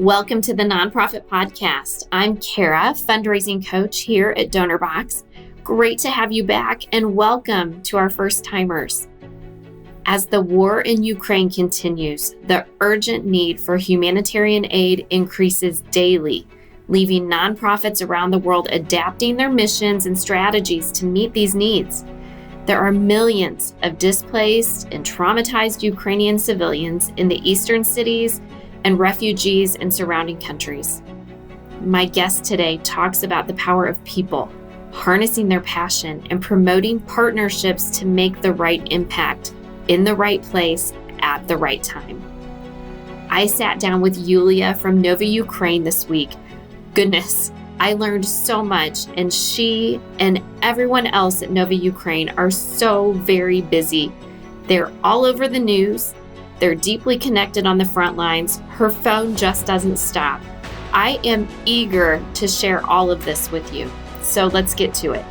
Welcome to the Nonprofit Podcast. I'm Kara, fundraising coach here at DonorBox. Great to have you back and welcome to our first timers. As the war in Ukraine continues, the urgent need for humanitarian aid increases daily, leaving nonprofits around the world adapting their missions and strategies to meet these needs. There are millions of displaced and traumatized Ukrainian civilians in the eastern cities and refugees in surrounding countries. My guest today talks about the power of people, harnessing their passion and promoting partnerships to make the right impact in the right place at the right time. I sat down with Yulia from Nova Ukraine this week. Goodness, I learned so much, and she and everyone else at Nova Ukraine are so very busy. They're all over the news. They're deeply connected on the front lines. Her phone just doesn't stop. I am eager to share all of this with you. So let's get to it.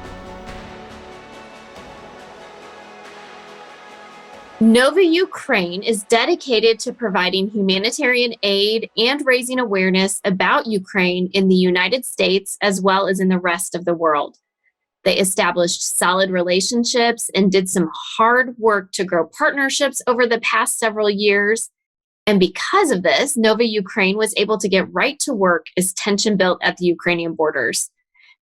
Nova Ukraine is dedicated to providing humanitarian aid and raising awareness about Ukraine in the United States as well as in the rest of the world. They established solid relationships and did some hard work to grow partnerships over the past several years. And because of this, Nova Ukraine was able to get right to work as tension built at the Ukrainian borders.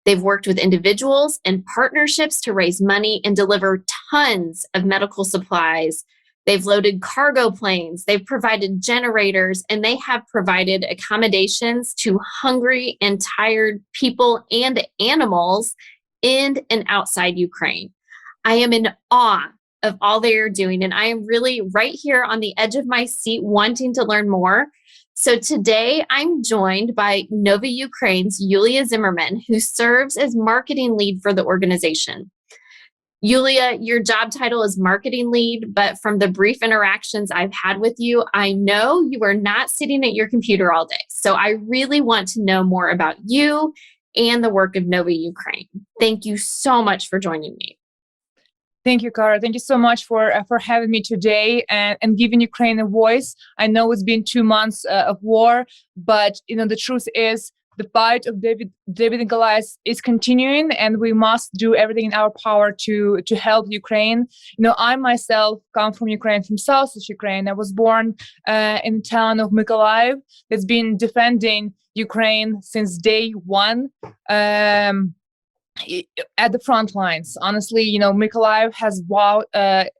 They've worked with individuals and partnerships to raise money and deliver tons of medical supplies. They've loaded cargo planes, they've provided generators, and they have provided accommodations to hungry and tired people and animals in and outside Ukraine. I am in awe of all they are doing, and I am really right here on the edge of my seat wanting to learn more. So today I'm joined by Nova Ukraine's Yulia Zimmermann, who serves as marketing lead for the organization. Yulia, your job title is marketing lead, but from the brief interactions I've had with you, I know you are not sitting at your computer all day. So I really want to know more about you and the work of Nova Ukraine. Thank you so much for joining me. Thank you, Kara. Thank you so much for having me today and giving Ukraine a voice. I know it's been 2 months of war, but the truth is the fight of David and Goliath is continuing, and we must do everything in our power to help Ukraine. I myself come from Ukraine, from Southeast Ukraine. I was born in the town of Mykolaiv that's been defending Ukraine since day one. At the front lines. Honestly, Mykolaiv has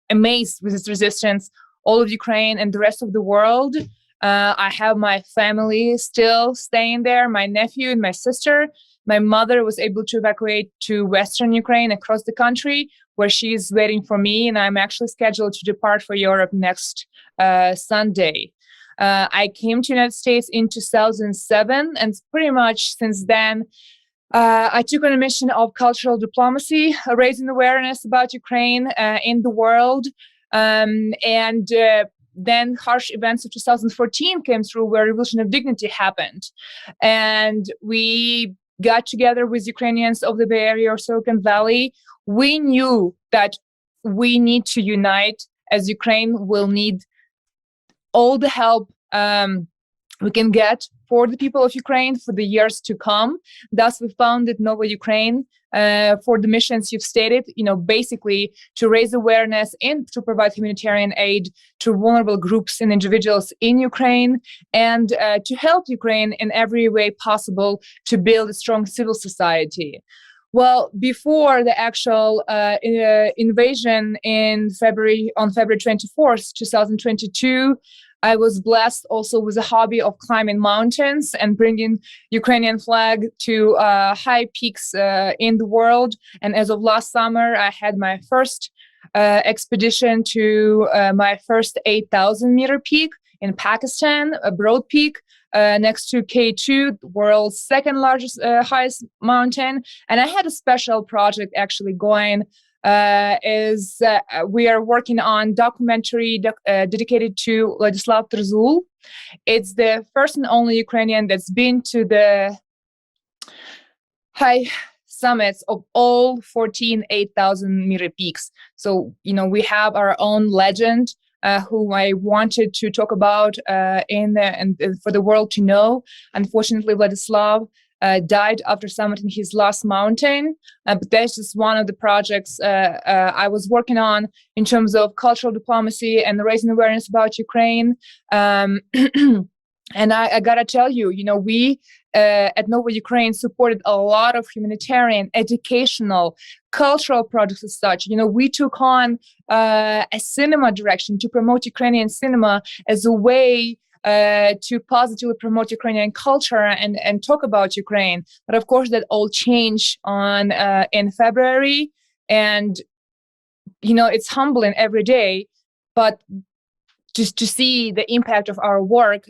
amazed with its resistance all of Ukraine and the rest of the world. I have my family still staying there, my nephew and my sister. My mother was able to evacuate to Western Ukraine across the country, where she's waiting for me, and I'm actually scheduled to depart for Europe next Sunday. I came to the United States in 2007, and pretty much since then, I took on a mission of cultural diplomacy, raising awareness about Ukraine in the world. Then harsh events of 2014 came through, where Revolution of Dignity happened. And we got together with Ukrainians of the Bay Area or Silicon Valley. We knew that we need to unite, as Ukraine will need all the help we can get for the people of Ukraine for the years to come. Thus, we founded Nova Ukraine for the missions you've stated, basically to raise awareness and to provide humanitarian aid to vulnerable groups and individuals in Ukraine, and to help Ukraine in every way possible to build a strong civil society. Well, before the actual invasion on February 24th, 2022, I was blessed also with a hobby of climbing mountains and bringing Ukrainian flag to high peaks in the world. And as of last summer, I had my first expedition to my first 8,000 meter peak in Pakistan, a broad peak next to K2, the world's second largest, highest mountain. And I had a special project actually going. We are working on documentary dedicated to Vladislav Trzul. It's the first and only Ukrainian that's been to the high summits of all 14 8,000 meter peaks. So, we have our own legend who I wanted to talk about and for the world to know. Unfortunately, Vladislav died after summiting his last mountain. But that's just one of the projects I was working on in terms of cultural diplomacy and raising awareness about Ukraine. And I gotta tell you, we at Nova Ukraine supported a lot of humanitarian, educational, cultural projects as such. We took on a cinema direction to promote Ukrainian cinema as a way to positively promote Ukrainian culture and talk about Ukraine. But of course, that all changed in February, and it's humbling every day. But just to see the impact of our work.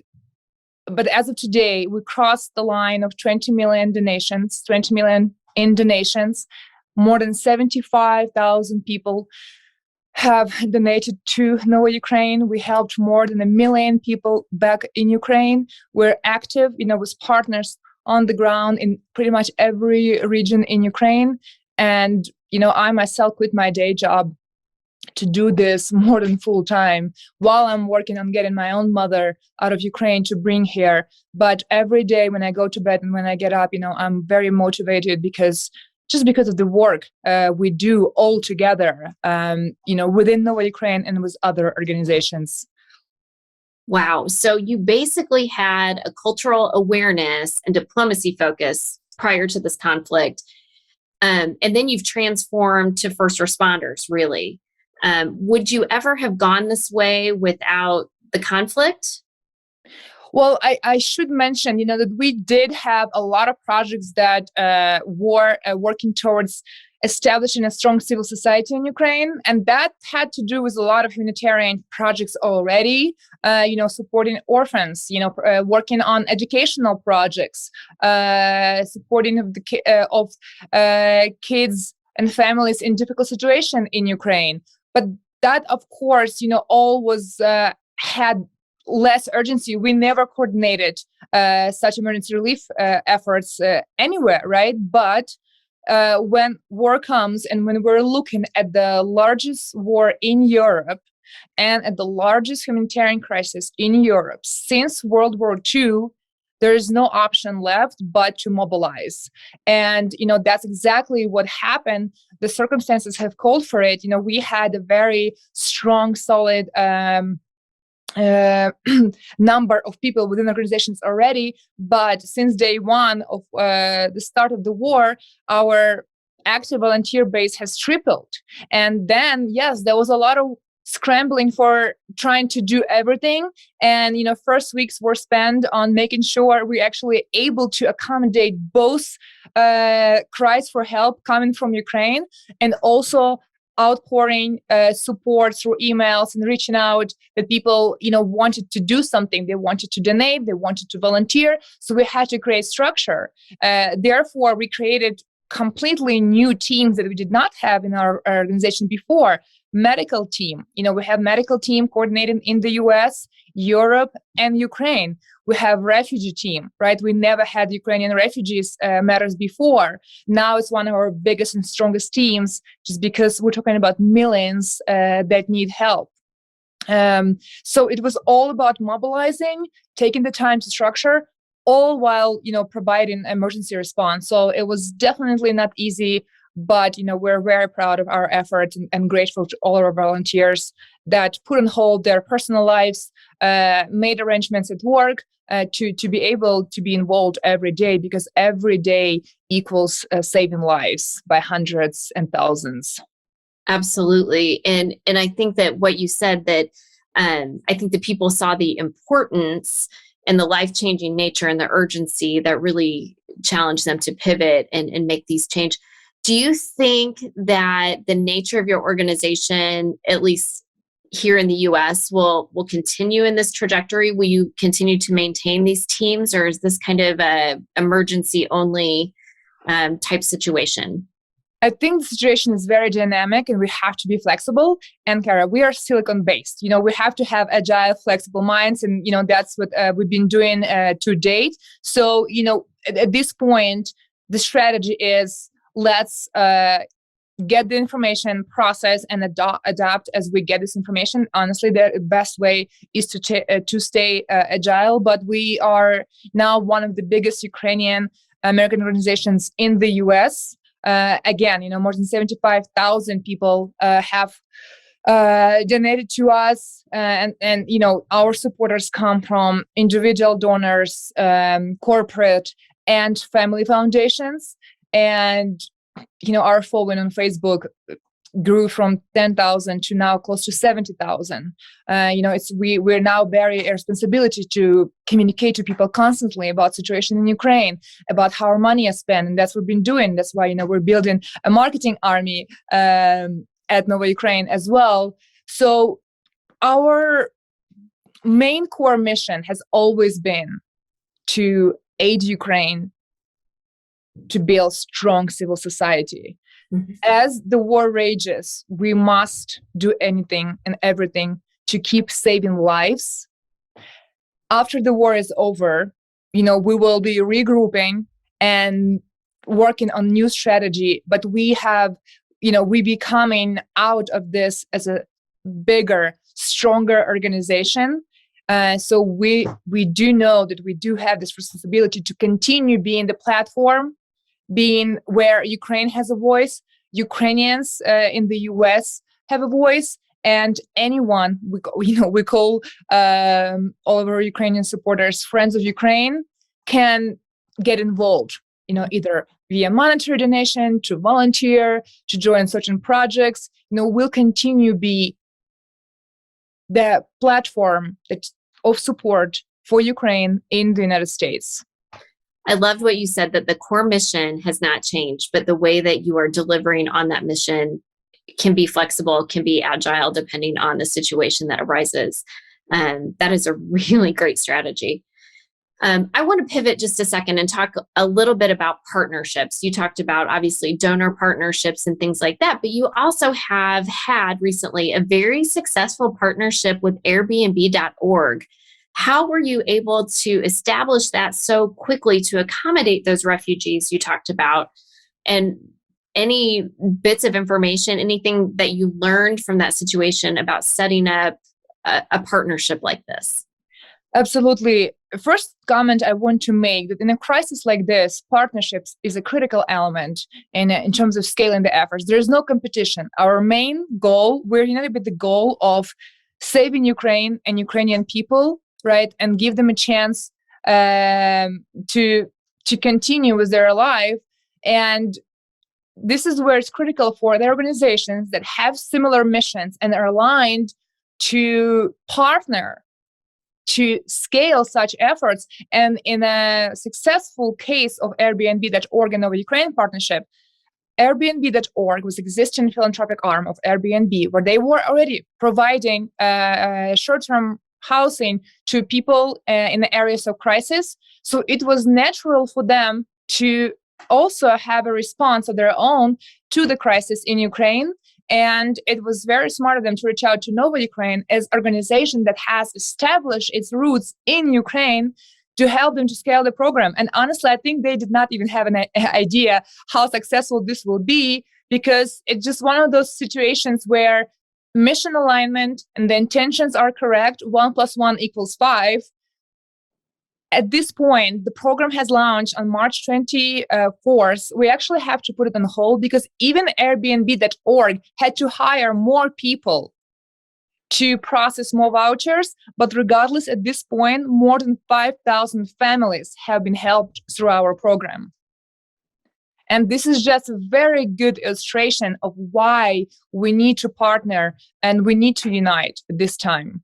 But as of today, we crossed the line of 20 million in donations. More than 75,000 people have donated to Nova Ukraine. We helped more than 1 million people back in Ukraine. We're active, with partners on the ground in pretty much every region in Ukraine. And, I myself quit my day job to do this more than full time while I'm working on getting my own mother out of Ukraine to bring here. But every day when I go to bed and when I get up, I'm very motivated because of the work we do all together, within Nova Ukraine and with other organizations. Wow. So you basically had a cultural awareness and diplomacy focus prior to this conflict. And then you've transformed to first responders, really. Would you ever have gone this way without the conflict? Well, I should mention, that we did have a lot of projects that were working towards establishing a strong civil society in Ukraine. And that had to do with a lot of humanitarian projects already, supporting orphans, working on educational projects, supporting of kids and families in difficult situation in Ukraine. But that, of course, all was had less urgency. We never coordinated such emergency relief efforts anywhere, right? But when war comes and when we're looking at the largest war in Europe and at the largest humanitarian crisis in Europe since World War II, there is no option left but to mobilize. And, that's exactly what happened. The circumstances have called for it. We had a very strong, solid number of people within organizations already. But since day one of the start of the war, our active volunteer base has tripled. And then, yes, there was a lot of scrambling for trying to do everything. And, first weeks were spent on making sure we're actually able to accommodate both cries for help coming from Ukraine and also outpouring support through emails and reaching out that people, wanted to do something. They wanted to donate, they wanted to volunteer. So we had to create structure. Therefore, we created completely new teams that we did not have in our organization before. Medical team, we have medical team coordinating in the US, Europe, and Ukraine. We have refugee team, right? We never had Ukrainian refugees matters before. Now it's one of our biggest and strongest teams, just because we're talking about millions that need help. So it was all about mobilizing, taking the time to structure, all while, providing emergency response. So it was definitely not easy, but, we're very proud of our efforts and grateful to all our volunteers that put on hold their personal lives, made arrangements at work to be able to be involved every day, because every day equals saving lives by hundreds and thousands. Absolutely. And I think that what you said, that I think that people saw the importance and the life-changing nature and the urgency that really challenged them to pivot and make these change. Do you think that the nature of your organization, at least here in the US, will continue in this trajectory? Will you continue to maintain these teams, or is this kind of a emergency only type situation? I think the situation is very dynamic and we have to be flexible. And Kara, we are Silicon based. We have to have agile, flexible minds. And, that's what we've been doing to date. So, at this point, the strategy is let's get the information, process, and adapt as we get this information. Honestly, the best way is to stay agile. But we are now one of the biggest Ukrainian American organizations in the U.S. Again, more than 75,000 people have donated to us, and our supporters come from individual donors, corporate and family foundations, and our following on Facebook grew from 10,000 to now close to 70,000. We're now bearing a responsibility to communicate to people constantly about situation in Ukraine, about how our money is spent, and that's what we've been doing. That's why we're building a marketing army at Nova Ukraine as well. So our main core mission has always been to aid Ukraine to build strong civil society. Mm-hmm. As the war rages, we must do anything and everything to keep saving lives. After the war is over, we will be regrouping and working on new strategy, but we have, we be coming out of this as a bigger, stronger organization. So we do know that we do have this responsibility to continue being the platform, being where Ukraine has a voice, Ukrainians in the US have a voice, and anyone we call all of our Ukrainian supporters friends of Ukraine can get involved. Either via monetary donation, to volunteer, to join certain projects. We'll continue be the platform of support for Ukraine in the United States. I loved what you said, that the core mission has not changed, but the way that you are delivering on that mission can be flexible, can be agile, depending on the situation that arises. That is a really great strategy. I want to pivot just a second and talk a little bit about partnerships. You talked about, obviously, donor partnerships and things like that, but you also have had recently a very successful partnership with Airbnb.org. How were you able to establish that so quickly to accommodate those refugees you talked about? And any bits of information, anything that you learned from that situation about setting up a partnership like this? Absolutely. First comment I want to make that in a crisis like this, partnerships is a critical element in terms of scaling the efforts. There is no competition. Our main goal, we're united with the goal of saving Ukraine and Ukrainian people, right, and give them a chance to continue with their life. And this is where it's critical for the organizations that have similar missions and are aligned to partner to scale such efforts. And in a successful case of Airbnb.org and Nova Ukraine partnership, Airbnb.org was existing philanthropic arm of Airbnb, where they were already providing short-term housing to people in the areas of crisis. So it was natural for them to also have a response of their own to the crisis in Ukraine. And it was very smart of them to reach out to Nova Ukraine as an organization that has established its roots in Ukraine to help them to scale the program. And honestly, I think they did not even have an idea how successful this will be, because it's just one of those situations where mission alignment and the intentions are correct. 1 + 1 = 5. At this point, the program has launched on March 24th. We actually have to put it on hold because even Airbnb.org had to hire more people to process more vouchers. But regardless, at this point, more than 5,000 families have been helped through our program. And this is just a very good illustration of why we need to partner and we need to unite at this time.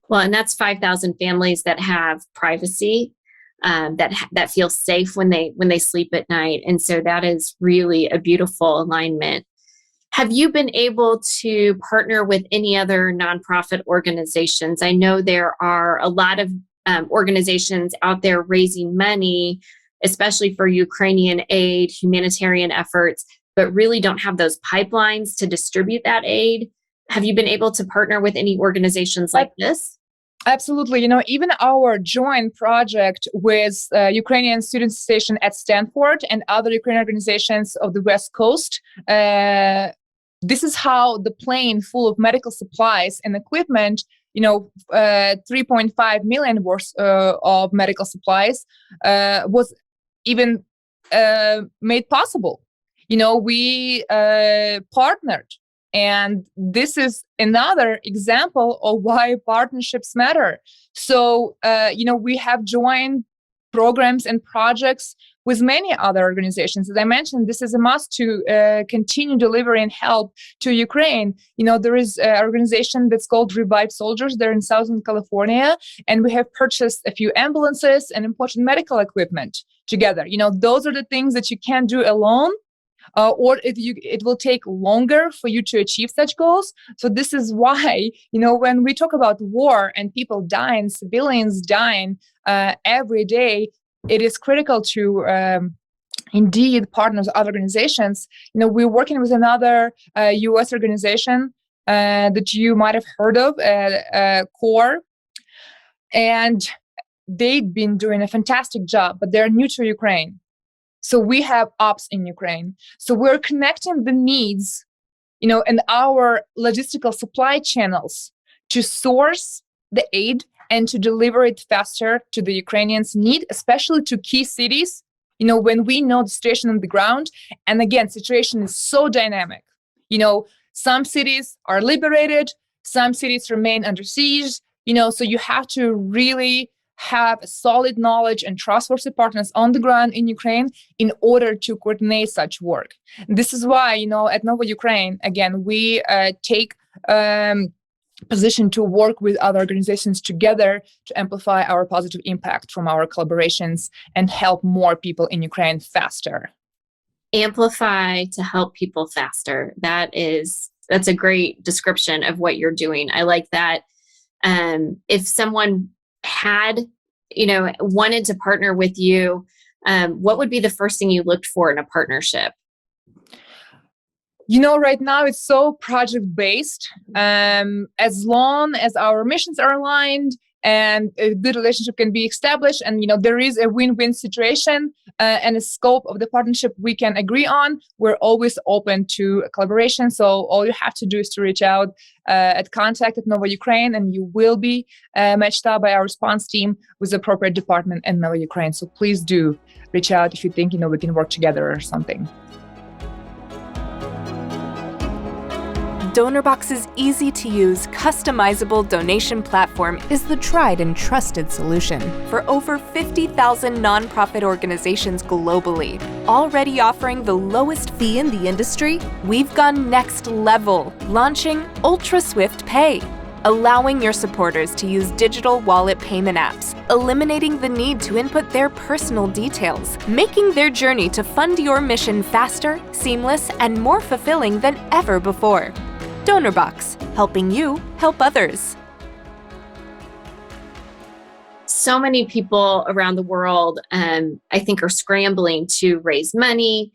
Well, and that's 5,000 families that have privacy, that feel safe when they sleep at night. And so that is really a beautiful alignment. Have you been able to partner with any other nonprofit organizations? I know there are a lot of organizations out there raising money, especially for Ukrainian aid, humanitarian efforts, but really don't have those pipelines to distribute that aid. Have you been able to partner with any organizations like this? Absolutely. Even our joint project with Ukrainian Student Station at Stanford and other Ukrainian organizations of the West Coast, this is how the plane full of medical supplies and equipment, 3.5 million worth of medical supplies was even made possible. We partnered. And this is another example of why partnerships matter. So, we have joined programs and projects with many other organizations. As I mentioned, this is a must to continue delivering help to Ukraine. There is an organization that's called Revive Soldiers. They're in Southern California, and we have purchased a few ambulances and important medical equipment together. Those are the things that you can't do alone. Or it will take longer for you to achieve such goals. So this is why, when we talk about war and people dying, civilians dying every day, it is critical to indeed partner with other organizations. We're working with another U.S. organization that you might have heard of, CORE, and they've been doing a fantastic job, but they're new to Ukraine. So we have ops in Ukraine. So we're connecting the needs, and our logistical supply channels to source the aid and to deliver it faster to the Ukrainians' need, especially to key cities, when we know the situation on the ground. And again, situation is so dynamic. Some cities are liberated, some cities remain under siege, so you have to really have solid knowledge and trustworthy partners on the ground in Ukraine in order to coordinate such work. This is why, at Nova Ukraine, again, we take position to work with other organizations together to amplify our positive impact from our collaborations and help more people in Ukraine faster. Amplify to help people faster. That's a great description of what you're doing. I like that. If someone had, wanted to partner with you, what would be the first thing you looked for in a partnership? Right now it's so project-based. As long as our missions are aligned and a good relationship can be established, and there is a win-win situation and a scope of the partnership we can agree on, we're always open to collaboration. So all you have to do is to reach out at contact@Nova Ukraine, and you will be matched up by our response team with the appropriate department in Nova Ukraine. So please do reach out if you think we can work together or something. DonorBox's easy-to-use, customizable donation platform is the tried and trusted solution for over 50,000 nonprofit organizations globally. Already offering the lowest fee in the industry, we've gone next level, launching Ultra Swift Pay, allowing your supporters to use digital wallet payment apps, eliminating the need to input their personal details, making their journey to fund your mission faster, seamless, and more fulfilling than ever before. DonorBox, helping you help others. So many people around the world, I think, are scrambling to raise money.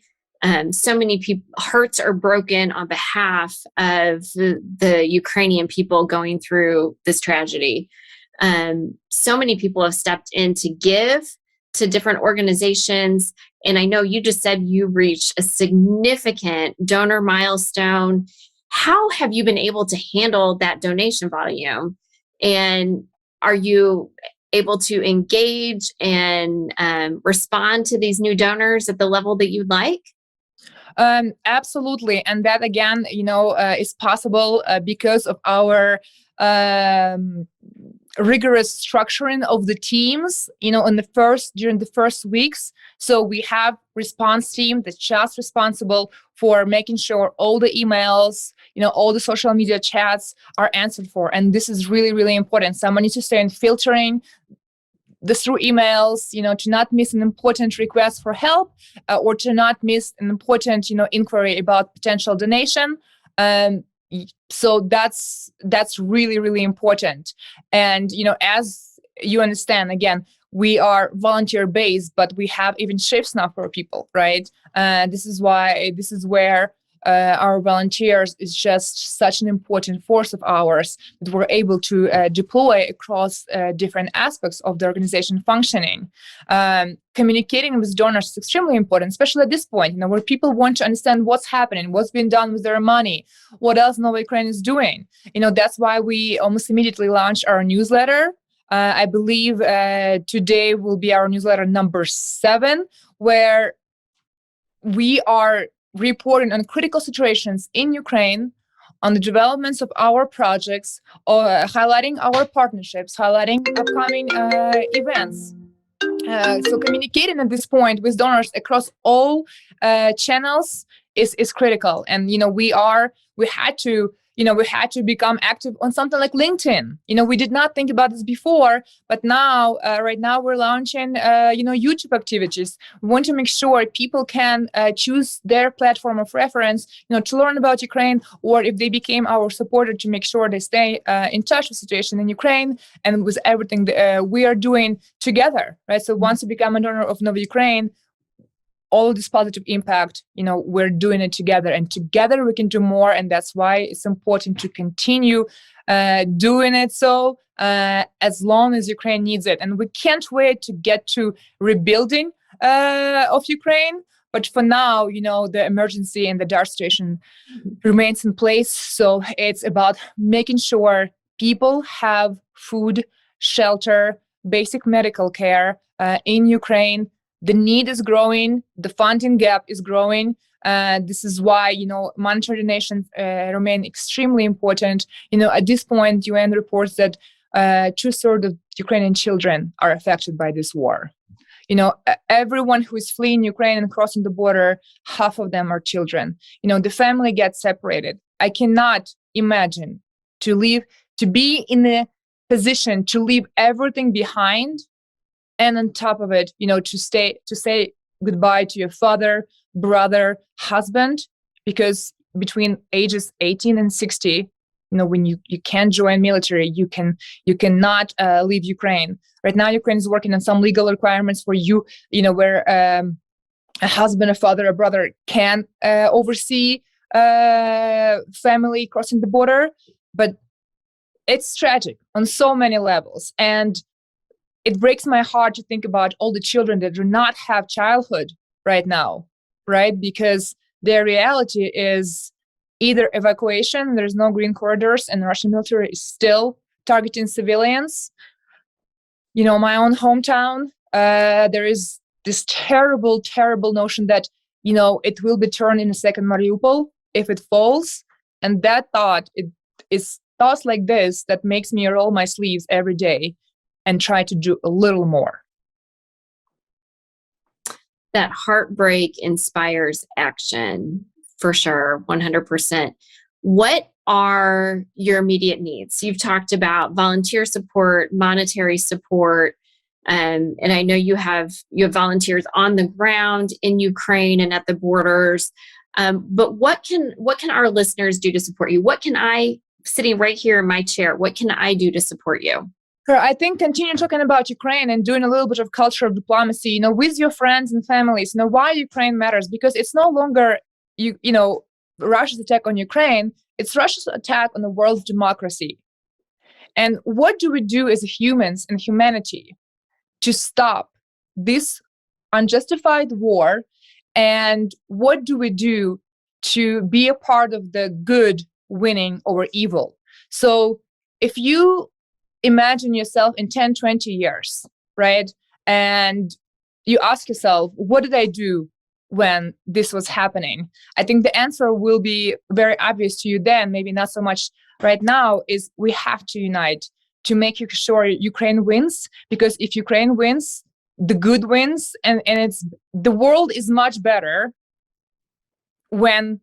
So many hearts are broken on behalf of the Ukrainian people going through this tragedy. So many people have stepped in to give to different organizations. And I know you just said you reached a significant donor milestone. How have you been able to handle that donation volume? And are you able to engage and respond to these new donors at the level that you'd like? Absolutely. And that, again, is possible because of our rigorous structuring of the teams, during the first weeks. So we have response team that's just responsible for making sure all the emails, all the social media chats are answered for. And this is really, really important. Someone needs to stay in filtering this through emails, to not miss an important request for help or to not miss an important, inquiry about potential donation. So that's really, really important. And, as you understand, again, we are volunteer based, but we have even shifts now for people, right? This is where our volunteers is just such an important force of ours that we're able to deploy across different aspects of the organization functioning. Communicating with donors is extremely important, especially at this point, where people want to understand what's happening, what's been done with their money, what else Nova Ukraine is doing. That's why we almost immediately launched our newsletter. I believe today will be our newsletter number 7, where we are reporting on critical situations in Ukraine, on the developments of our projects, highlighting our partnerships, highlighting upcoming events. So communicating at this point with donors across all channels is critical. And we had to become active on something like LinkedIn. We did not think about this before, but now, right now, we're launching, YouTube activities. We want to make sure people can choose their platform of reference, to learn about Ukraine, or if they became our supporter, to make sure they stay in touch with the situation in Ukraine and with everything that we are doing together, right? So once you become a donor of Nova Ukraine, all of this positive impact, we're doing it together, and together we can do more. And that's why it's important to continue doing it so as long as Ukraine needs it. And we can't wait to get to rebuilding of Ukraine. But for now, the emergency and the dire situation remains in place. So it's about making sure people have food, shelter, basic medical care in Ukraine. The need is growing. The funding gap is growing. This is why, monetary donations remain extremely important. At this point, UN reports that 2/3 of Ukrainian children are affected by this war. Everyone who is fleeing Ukraine and crossing the border, half of them are children. The family gets separated. I cannot imagine to be in a position to leave everything behind, and on top of it, to say goodbye to your father, brother, husband, because between ages 18 and 60, when you can't join military, you cannot leave Ukraine. Right now, Ukraine is working on some legal requirements for where a husband, a father, a brother can oversee family crossing the border, but it's tragic on so many levels. And it breaks my heart to think about all the children that do not have childhood right now, right? Because their reality is either evacuation, there's no green corridors, and the Russian military is still targeting civilians. My own hometown, there is this terrible, terrible notion that, it will be turned in a second Mariupol if it falls. And that thought, it is thoughts like this that makes me roll my sleeves every day and try to do a little more. That heartbreak inspires action, for sure, 100%. What are your immediate needs? You've talked about volunteer support, monetary support, and I know you have volunteers on the ground in Ukraine and at the borders. But what can our listeners do to support you? What can I, sitting right here in my chair, what can I do to support you? I think continue talking about Ukraine and doing a little bit of cultural diplomacy, with your friends and families, why Ukraine matters, because it's no longer, Russia's attack on Ukraine, it's Russia's attack on the world's democracy. And what do we do as humans and humanity to stop this unjustified war? And what do we do to be a part of the good winning over evil? So if you imagine yourself in 10, 20 years, right? And you ask yourself, what did I do when this was happening? I think the answer will be very obvious to you then, maybe not so much right now, is we have to unite to make sure Ukraine wins. Because if Ukraine wins, the good wins, and the world is much better when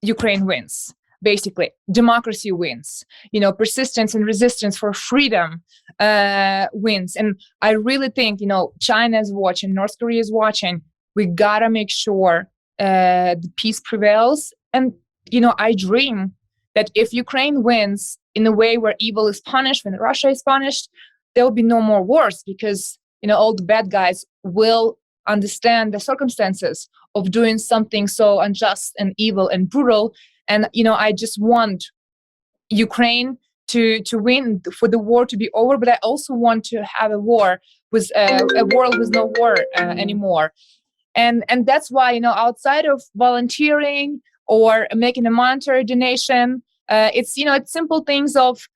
Ukraine wins. Basically, democracy wins. Persistence and resistance for freedom wins. And I really think, China is watching, North Korea is watching. We gotta make sure the peace prevails. And, I dream that if Ukraine wins in a way where evil is punished, when Russia is punished, there will be no more wars, because, all the bad guys will understand the circumstances of doing something so unjust and evil and brutal. And, I just want Ukraine to win, for the war to be over, but I also want to have a war with a world with no war anymore. And that's why, outside of volunteering or making a monetary donation, it's simple things of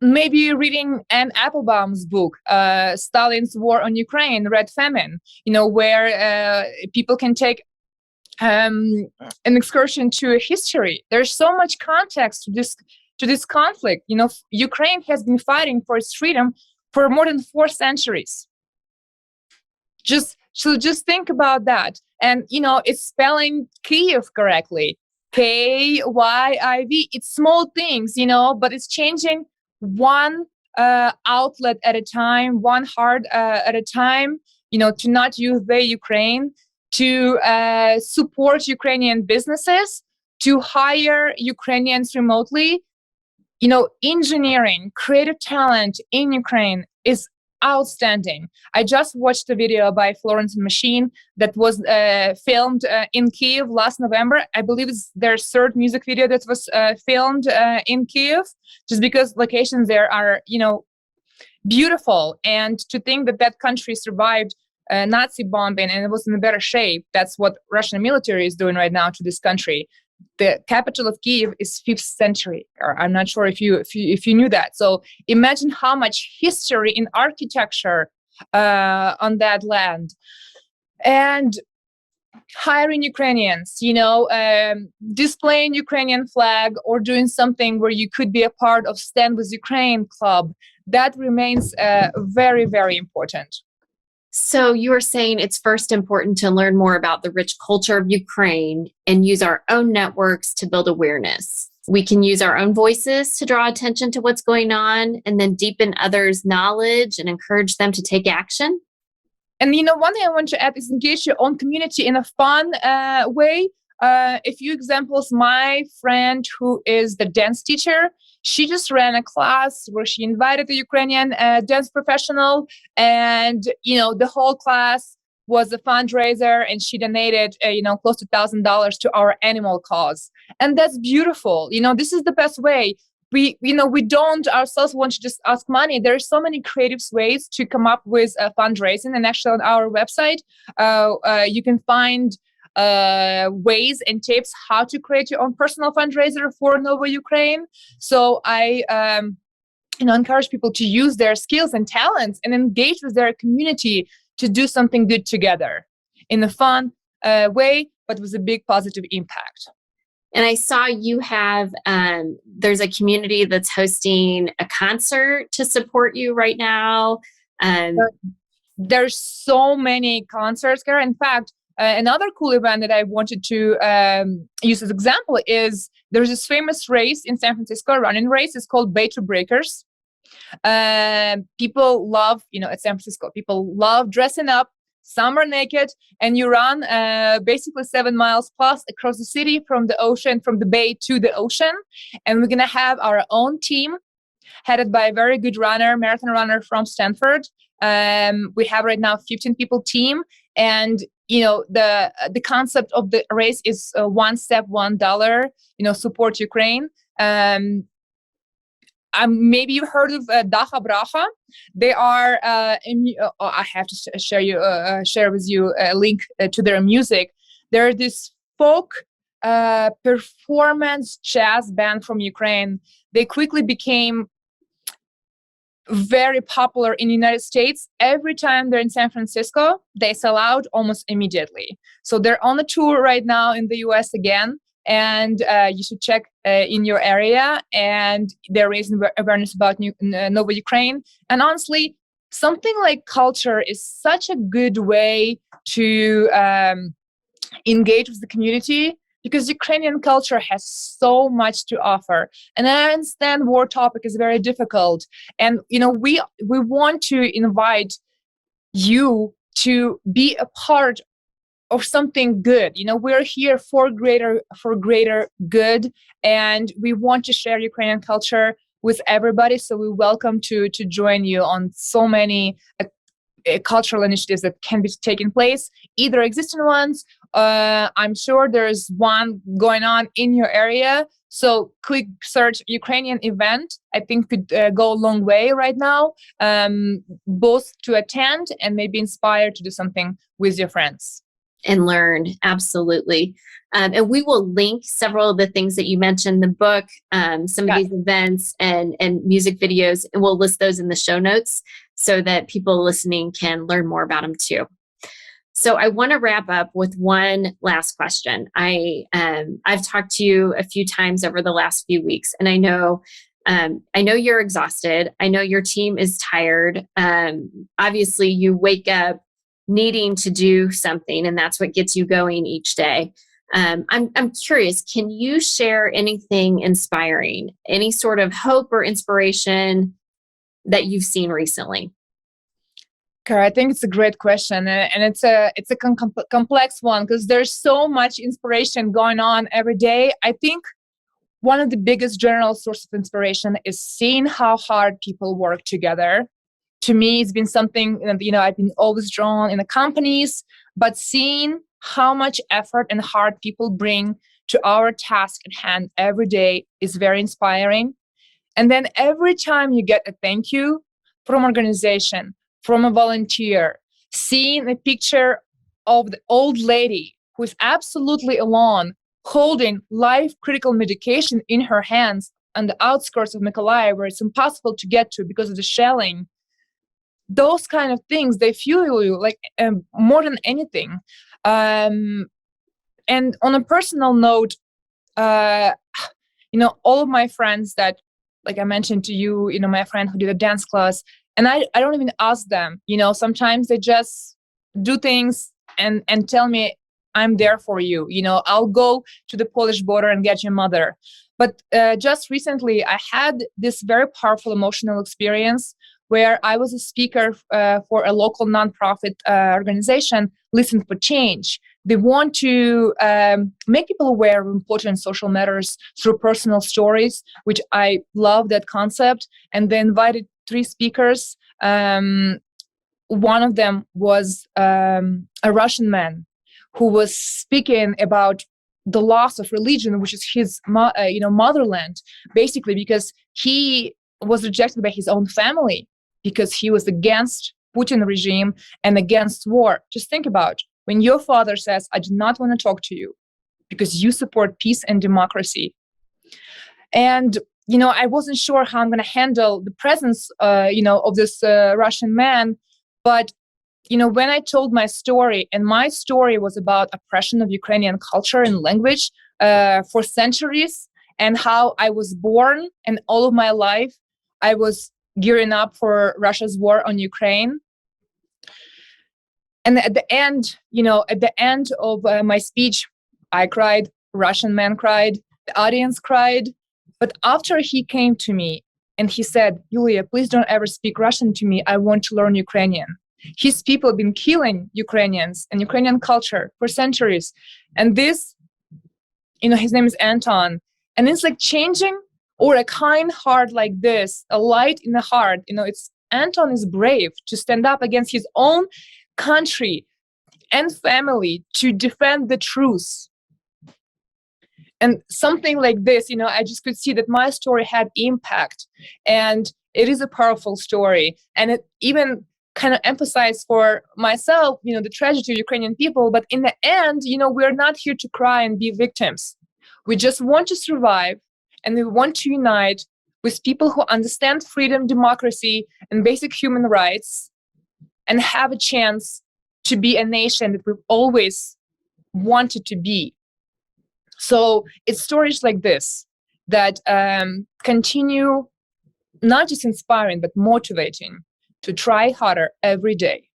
maybe reading Anne Applebaum's book, Stalin's War on Ukraine, Red Famine, where people can take an excursion to history. There's so much context to this conflict. Ukraine has been fighting for its freedom for more than 4 centuries. Just think about that. And it's spelling Kyiv correctly, Kyiv. It's small things, but it's changing one outlet at a time, one heart at a time. To not use the Ukraine, to support Ukrainian businesses, to hire Ukrainians remotely. Engineering, creative talent in Ukraine is outstanding. I just watched a video by Florence and Machine that was filmed in Kyiv last November. I believe it's their 3rd music video that was filmed in Kyiv, just because locations there are, beautiful. And to think that country survived Nazi bombing and it was in a better shape, that's what Russian military is doing right now to this country. The capital of Kyiv is 5th century, or I'm not sure if you knew that. So imagine how much history in architecture on that land. And hiring Ukrainians, displaying Ukrainian flag or doing something where you could be a part of Stand with Ukraine club, that remains very, very important. So you are saying it's first important to learn more about the rich culture of Ukraine and use our own networks to build awareness. We can use our own voices to draw attention to what's going on and then deepen others' knowledge and encourage them to take action. And one thing I want to add is engage your own community in a fun way. A few examples, my friend who is the dance teacher, she just ran a class where she invited the Ukrainian dance professional, and the whole class was a fundraiser, and she donated close to $1,000 to our animal cause, and that's beautiful. This is the best way. We don't ourselves want to just ask money. There are so many creative ways to come up with fundraising, and actually on our website you can find ways and tips how to create your own personal fundraiser for Nova Ukraine. So I encourage people to use their skills and talents and engage with their community to do something good together in a fun way, but with a big positive impact. And I saw you have, there's a community that's hosting a concert to support you right now. There's so many concerts, Kara. In fact, another cool event that I wanted to use as example is there's this famous race in San Francisco, a running race. It's called Bay to Breakers. People love, at San Francisco, people love dressing up. Some are naked, and you run basically 7 miles plus across the city from the ocean, from the bay to the ocean. And we're going to have our own team headed by a very good runner, marathon runner from Stanford. We have right now 15 people team. And, the concept of the race is one step, $1, support Ukraine. Maybe you've heard of Dacha Bracha. They are. I have to share with you a link to their music. They're this folk performance jazz band from Ukraine. They quickly became very popular in the United States. Every time they're in San Francisco, they sell out almost immediately. So they're on a tour right now in the US again. And you should check in your area, and they're raising awareness about Nova Ukraine. And honestly, something like culture is such a good way to engage with the community, because Ukrainian culture has so much to offer. And I understand war topic is very difficult. And, we want to invite you to be a part of something good. We're here for greater good, and we want to share Ukrainian culture with everybody. So we welcome to join you on so many cultural initiatives that can be taking place, either existing ones. I'm sure there's one going on in your area. So quick search Ukrainian event, I think could go a long way right now, both to attend and maybe inspire to do something with your friends. And learn, absolutely. And we will link several of the things that you mentioned, the book, some of these events and music videos, and we'll list those in the show notes so that people listening can learn more about them too. So I want to wrap up with one last question. I've talked to you a few times over the last few weeks, and I know you're exhausted. I know your team is tired. Obviously, you wake up needing to do something, and that's what gets you going each day. I'm curious, can you share anything inspiring, any sort of hope or inspiration that you've seen recently? Kara, I think it's a great question, and it's a complex one because there's so much inspiration going on every day. I think one of the biggest general sources of inspiration is seeing how hard people work together. To me, it's been something that, I've been always drawn in the companies, but seeing how much effort and heart people bring to our task at hand every day is very inspiring. And then every time you get a thank you from an organization, from a volunteer, seeing a picture of the old lady who is absolutely alone, holding life-critical medication in her hands on the outskirts of Mykolaiv, where it's impossible to get to because of the shelling. Those kind of things, they fuel you like more than anything. And on a personal note, all of my friends that, like I mentioned to you, my friend who did a dance class, and I don't even ask them, sometimes they just do things and tell me, I'm there for you. I'll go to the Polish border and get your mother. But just recently, I had this very powerful emotional experience where I was a speaker for a local nonprofit organization, Listen for Change. They want to make people aware of important social matters through personal stories, which I love that concept. And they invited 3 speakers. One of them was a Russian man who was speaking about the loss of religion, which is his motherland, basically because he was rejected by his own family because he was against Putin regime and against war. Just think about when your father says, I do not want to talk to you because you support peace and democracy. And, I wasn't sure how I'm going to handle the presence, of this Russian man. But, when I told my story, and my story was about oppression of Ukrainian culture and language for centuries, and how I was born and all of my life, I was gearing up for Russia's war on Ukraine. And at the end, of my speech, I cried, Russian man cried, the audience cried. But after he came to me and he said, Yulia, please don't ever speak Russian to me. I want to learn Ukrainian. His people have been killing Ukrainians and Ukrainian culture for centuries. And this, his name is Anton. And it's like changing, or a kind heart like this, a light in the heart. Anton is brave to stand up against his own country and family to defend the truth. And something like this, I just could see that my story had impact, and it is a powerful story. And it even kind of emphasized for myself, the tragedy of Ukrainian people. But in the end, we're not here to cry and be victims. We just want to survive, and we want to unite with people who understand freedom, democracy, and basic human rights, and have a chance to be a nation that we've always wanted to be. So it's stories like this that continue not just inspiring, but motivating to try harder every day.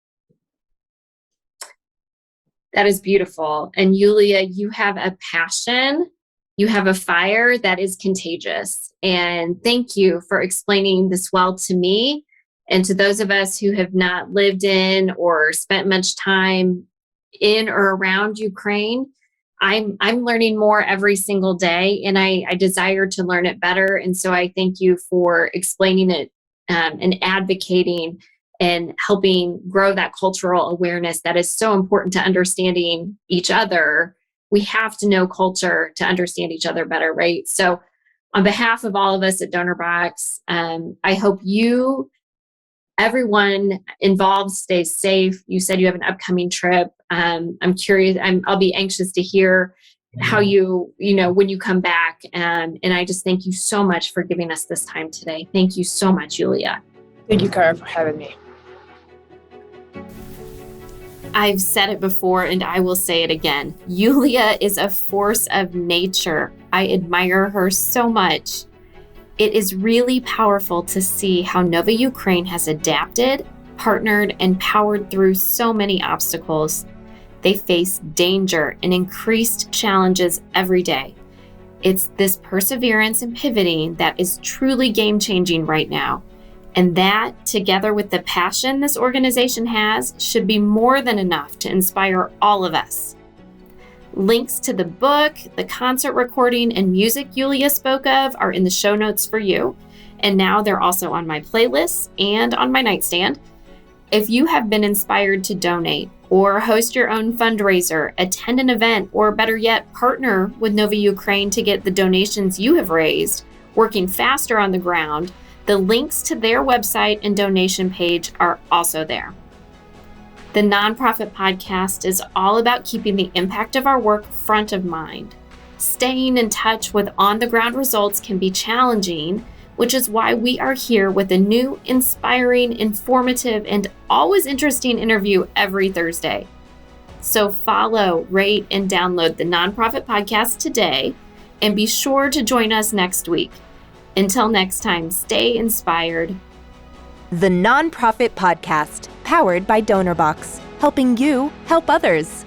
That is beautiful. And Yulia, you have a passion, you have a fire that is contagious. And thank you for explaining this well to me and to those of us who have not lived in or spent much time in or around Ukraine. I'm learning more every single day, and I desire to learn it better. And so I thank you for explaining it and advocating and helping grow that cultural awareness that is so important to understanding each other. We have to know culture to understand each other better, right? So on behalf of all of us at DonorBox, I hope everyone involved stays safe. You said you have an upcoming trip. I'm curious. I'll be anxious to hear how when you come back. And I just thank you so much for giving us this time today. Thank you so much, Yulia. Thank you, Kara, for having me. I've said it before and I will say it again. Yulia is a force of nature. I admire her so much. It is really powerful to see how Nova Ukraine has adapted, partnered, and powered through so many obstacles. They face danger and increased challenges every day. It's this perseverance and pivoting that is truly game-changing right now. And that, together with the passion this organization has, should be more than enough to inspire all of us. Links to the book, the concert recording, and music Yulia spoke of are in the show notes for you. And now they're also on my playlist and on my nightstand. If you have been inspired to donate or host your own fundraiser, attend an event, or better yet, partner with Nova Ukraine to get the donations you have raised, working faster on the ground, the links to their website and donation page are also there. The Nonprofit Podcast is all about keeping the impact of our work front of mind. Staying in touch with on-the-ground results can be challenging, which is why we are here with a new, inspiring, informative, and always interesting interview every Thursday. So follow, rate, and download the Nonprofit Podcast today, and be sure to join us next week. Until next time, stay inspired. The Nonprofit Podcast, powered by DonorBox, helping you help others.